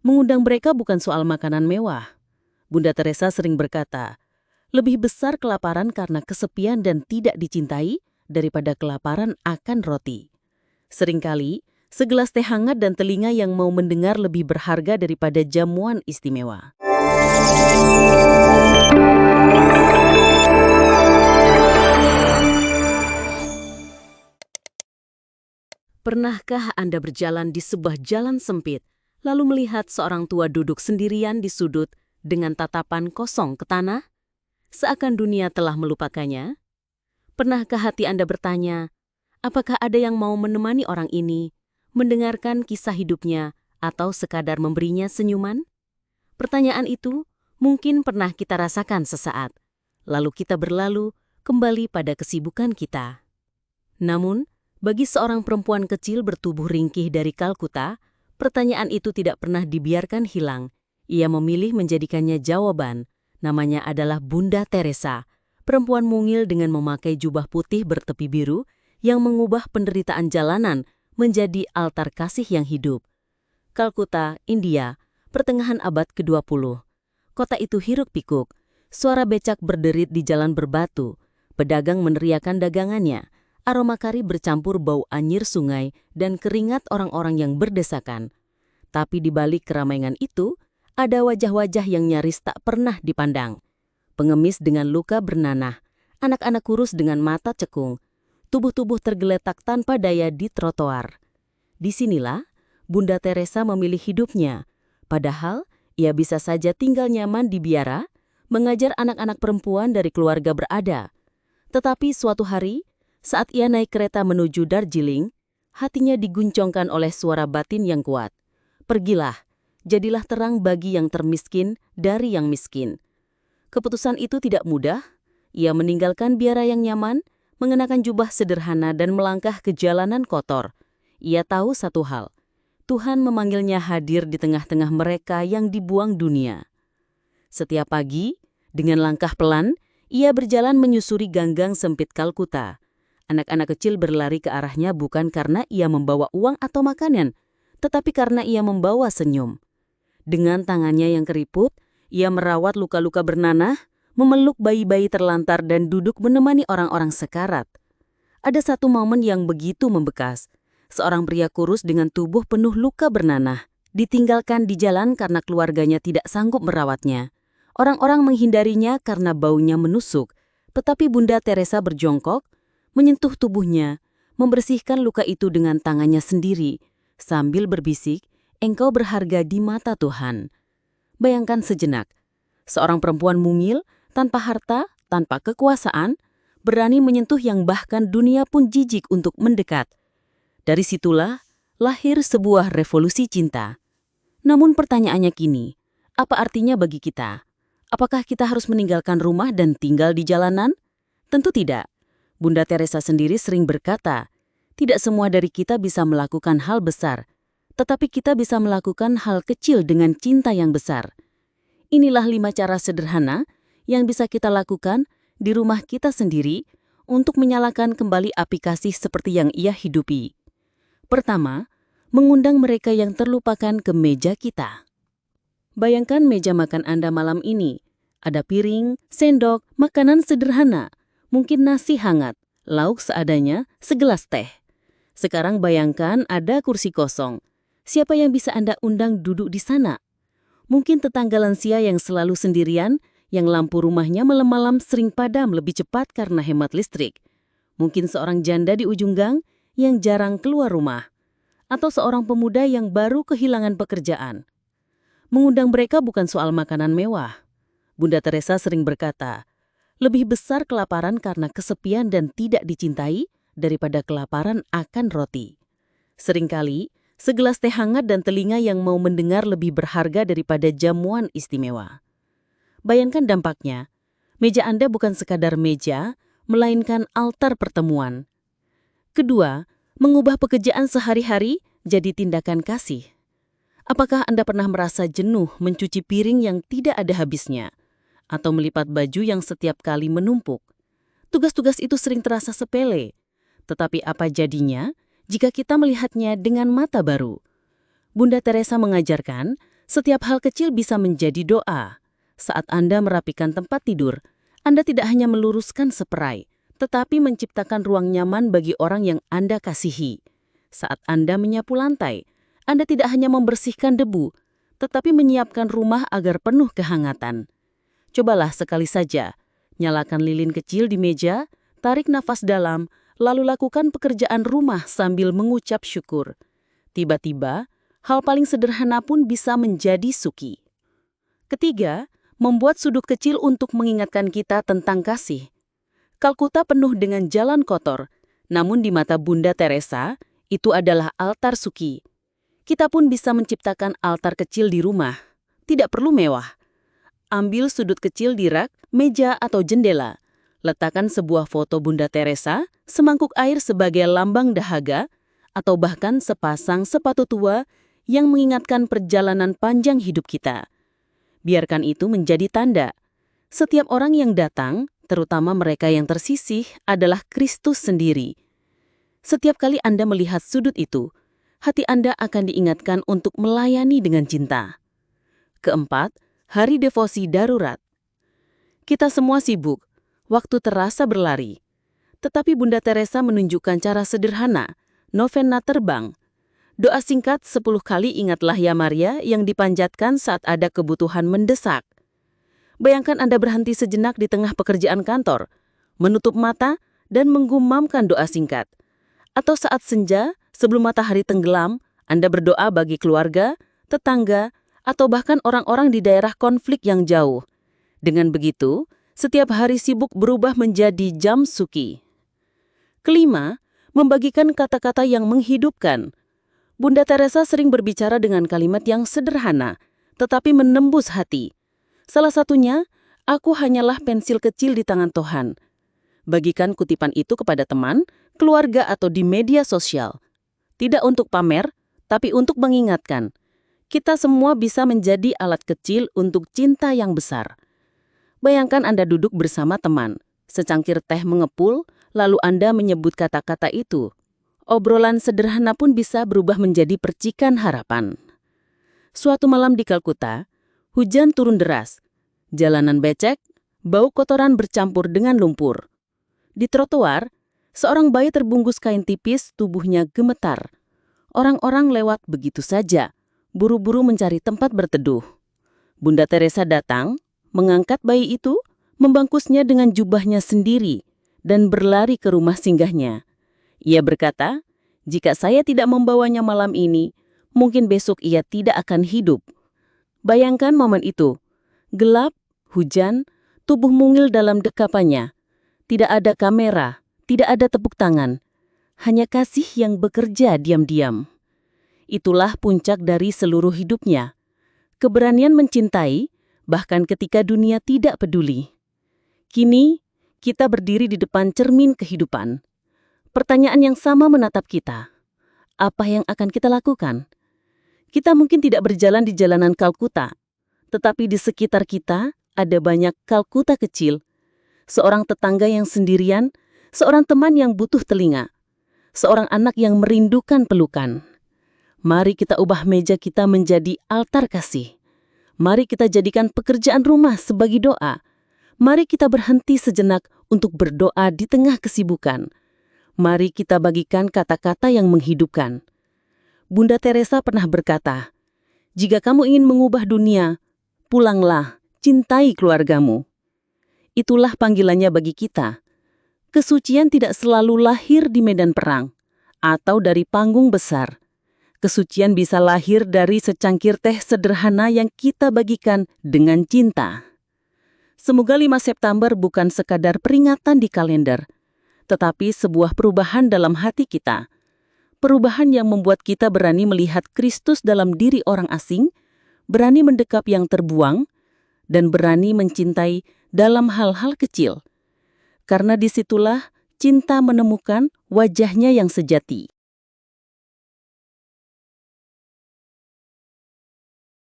Mengundang mereka bukan soal makanan mewah. Bunda Teresa sering berkata, lebih besar kelaparan karena kesepian dan tidak dicintai daripada kelaparan akan roti. Seringkali, segelas teh hangat dan telinga yang mau mendengar lebih berharga daripada jamuan istimewa. Pernahkah Anda berjalan di sebuah jalan sempit, lalu melihat seorang tua duduk sendirian di sudut dengan tatapan kosong ke tanah? Seakan dunia telah melupakannya? Pernahkah hati Anda bertanya, apakah ada yang mau menemani orang ini, mendengarkan kisah hidupnya, atau sekadar memberinya senyuman? Pertanyaan itu mungkin pernah kita rasakan sesaat, lalu kita berlalu kembali pada kesibukan kita. Namun, bagi seorang perempuan kecil bertubuh ringkih dari Kalkuta, pertanyaan itu tidak pernah dibiarkan hilang. Ia memilih menjadikannya jawaban. Namanya adalah Bunda Teresa, perempuan mungil dengan memakai jubah putih bertepi biru yang mengubah penderitaan jalanan menjadi altar kasih yang hidup. Kalkuta, India, pertengahan abad ke-20. Kota itu hiruk-pikuk, suara becak berderit di jalan berbatu, pedagang meneriakan dagangannya, aroma kari bercampur bau anyir sungai dan keringat orang-orang yang berdesakan. Tapi di balik keramaian itu, ada wajah-wajah yang nyaris tak pernah dipandang. Pengemis dengan luka bernanah, anak-anak kurus dengan mata cekung, tubuh-tubuh tergeletak tanpa daya di trotoar. Disinilah, Bunda Teresa memilih hidupnya. Padahal, ia bisa saja tinggal nyaman di biara, mengajar anak-anak perempuan dari keluarga berada. Tetapi suatu hari, saat ia naik kereta menuju Darjeeling, hatinya diguncangkan oleh suara batin yang kuat. Pergilah, jadilah terang bagi yang termiskin dari yang miskin. Keputusan itu tidak mudah. Ia meninggalkan biara yang nyaman, mengenakan jubah sederhana dan melangkah ke jalanan kotor. Ia tahu satu hal, Tuhan memanggilnya hadir di tengah-tengah mereka yang dibuang dunia. Setiap pagi, dengan langkah pelan, ia berjalan menyusuri ganggang sempit Kalkuta. Anak-anak kecil berlari ke arahnya bukan karena ia membawa uang atau makanan, tetapi karena ia membawa senyum. Dengan tangannya yang keriput, ia merawat luka-luka bernanah, memeluk bayi-bayi terlantar dan duduk menemani orang-orang sekarat. Ada satu momen yang begitu membekas. Seorang pria kurus dengan tubuh penuh luka bernanah, ditinggalkan di jalan karena keluarganya tidak sanggup merawatnya. Orang-orang menghindarinya karena baunya menusuk, tetapi Bunda Teresa berjongkok, menyentuh tubuhnya, membersihkan luka itu dengan tangannya sendiri, sambil berbisik, "Engkau berharga di mata Tuhan." Bayangkan sejenak, seorang perempuan mungil, tanpa harta, tanpa kekuasaan, berani menyentuh yang bahkan dunia pun jijik untuk mendekat. Dari situlah lahir sebuah revolusi cinta. Namun pertanyaannya kini, apa artinya bagi kita? Apakah kita harus meninggalkan rumah dan tinggal di jalanan? Tentu tidak. Bunda Teresa sendiri sering berkata, tidak semua dari kita bisa melakukan hal besar, tetapi kita bisa melakukan hal kecil dengan cinta yang besar. Inilah 5 cara sederhana yang bisa kita lakukan di rumah kita sendiri untuk menyalakan kembali api kasih seperti yang ia hidupi. Pertama, mengundang mereka yang terlupakan ke meja kita. Bayangkan meja makan Anda malam ini. Ada piring, sendok, makanan sederhana. Mungkin nasi hangat, lauk seadanya, segelas teh. Sekarang bayangkan ada kursi kosong. Siapa yang bisa Anda undang duduk di sana? Mungkin tetangga lansia yang selalu sendirian, yang lampu rumahnya malam-malam sering padam lebih cepat karena hemat listrik. Mungkin seorang janda di ujung gang yang jarang keluar rumah. Atau seorang pemuda yang baru kehilangan pekerjaan. Mengundang mereka bukan soal makanan mewah. Bunda Teresa sering berkata, lebih besar kelaparan karena kesepian dan tidak dicintai daripada kelaparan akan roti. Seringkali, segelas teh hangat dan telinga yang mau mendengar lebih berharga daripada jamuan istimewa. Bayangkan dampaknya, meja Anda bukan sekadar meja, melainkan altar pertemuan. Kedua, mengubah pekerjaan sehari-hari jadi tindakan kasih. Apakah Anda pernah merasa jenuh mencuci piring yang tidak ada habisnya? Atau melipat baju yang setiap kali menumpuk? Tugas-tugas itu sering terasa sepele. Tetapi apa jadinya jika kita melihatnya dengan mata baru? Bunda Teresa mengajarkan, setiap hal kecil bisa menjadi doa. Saat Anda merapikan tempat tidur, Anda tidak hanya meluruskan seperai, tetapi menciptakan ruang nyaman bagi orang yang Anda kasihi. Saat Anda menyapu lantai, Anda tidak hanya membersihkan debu, tetapi menyiapkan rumah agar penuh kehangatan. Cobalah sekali saja, nyalakan lilin kecil di meja, tarik nafas dalam, lalu lakukan pekerjaan rumah sambil mengucap syukur. Tiba-tiba, hal paling sederhana pun bisa menjadi suki. Ketiga, membuat sudut kecil untuk mengingatkan kita tentang kasih. Kalkuta penuh dengan jalan kotor, namun di mata Bunda Teresa, itu adalah altar suki. Kita pun bisa menciptakan altar kecil di rumah. Tidak perlu mewah. Ambil sudut kecil di rak, meja, atau jendela. Letakkan sebuah foto Bunda Teresa, semangkuk air sebagai lambang dahaga, atau bahkan sepasang sepatu tua yang mengingatkan perjalanan panjang hidup kita. Biarkan itu menjadi tanda. Setiap orang yang datang, terutama mereka yang tersisih, adalah Kristus sendiri. Setiap kali Anda melihat sudut itu, hati Anda akan diingatkan untuk melayani dengan cinta. Keempat, hari devosi darurat. Kita semua sibuk, waktu terasa berlari. Tetapi Bunda Teresa menunjukkan cara sederhana, novena terbang. Doa singkat 10 kali ingatlah ya Maria yang dipanjatkan saat ada kebutuhan mendesak. Bayangkan Anda berhenti sejenak di tengah pekerjaan kantor, menutup mata dan menggumamkan doa singkat. Atau saat senja, sebelum matahari tenggelam, Anda berdoa bagi keluarga, tetangga, atau bahkan orang-orang di daerah konflik yang jauh. Dengan begitu, setiap hari sibuk berubah menjadi jam suki. Kelima, membagikan kata-kata yang menghidupkan. Bunda Teresa sering berbicara dengan kalimat yang sederhana, tetapi menembus hati. Salah satunya, aku hanyalah pensil kecil di tangan Tuhan. Bagikan kutipan itu kepada teman, keluarga, atau di media sosial. Tidak untuk pamer, tapi untuk mengingatkan. Kita semua bisa menjadi alat kecil untuk cinta yang besar. Bayangkan Anda duduk bersama teman, secangkir teh mengepul, lalu Anda menyebut kata-kata itu. Obrolan sederhana pun bisa berubah menjadi percikan harapan. Suatu malam di Kalkuta, hujan turun deras. Jalanan becek, bau kotoran bercampur dengan lumpur. Di trotoar, seorang bayi terbungkus kain tipis, tubuhnya gemetar. Orang-orang lewat begitu saja, buru-buru mencari tempat berteduh. Bunda Teresa datang, mengangkat bayi itu, membangkusnya dengan jubahnya sendiri, dan berlari ke rumah singgahnya. Ia berkata, jika saya tidak membawanya malam ini, mungkin besok ia tidak akan hidup. Bayangkan momen itu. Gelap, hujan, tubuh mungil dalam dekapannya. Tidak ada kamera, tidak ada tepuk tangan. Hanya kasih yang bekerja diam-diam. Itulah puncak dari seluruh hidupnya. Keberanian mencintai, bahkan ketika dunia tidak peduli. Kini, kita berdiri di depan cermin kehidupan. Pertanyaan yang sama menatap kita. Apa yang akan kita lakukan? Kita mungkin tidak berjalan di jalanan Kalkuta, tetapi di sekitar kita ada banyak Kalkuta kecil. Seorang tetangga yang sendirian, seorang teman yang butuh telinga, seorang anak yang merindukan pelukan. Mari kita ubah meja kita menjadi altar kasih. Mari kita jadikan pekerjaan rumah sebagai doa. Mari kita berhenti sejenak untuk berdoa di tengah kesibukan. Mari kita bagikan kata-kata yang menghidupkan. Bunda Teresa pernah berkata, jika kamu ingin mengubah dunia, pulanglah, cintai keluargamu. Itulah panggilannya bagi kita. Kesucian tidak selalu lahir di medan perang atau dari panggung besar. Kesucian bisa lahir dari secangkir teh sederhana yang kita bagikan dengan cinta. Semoga 5 September bukan sekadar peringatan di kalender, tetapi sebuah perubahan dalam hati kita. Perubahan yang membuat kita berani melihat Kristus dalam diri orang asing, berani mendekap yang terbuang, dan berani mencintai dalam hal-hal kecil. Karena disitulah cinta menemukan wajahnya yang sejati.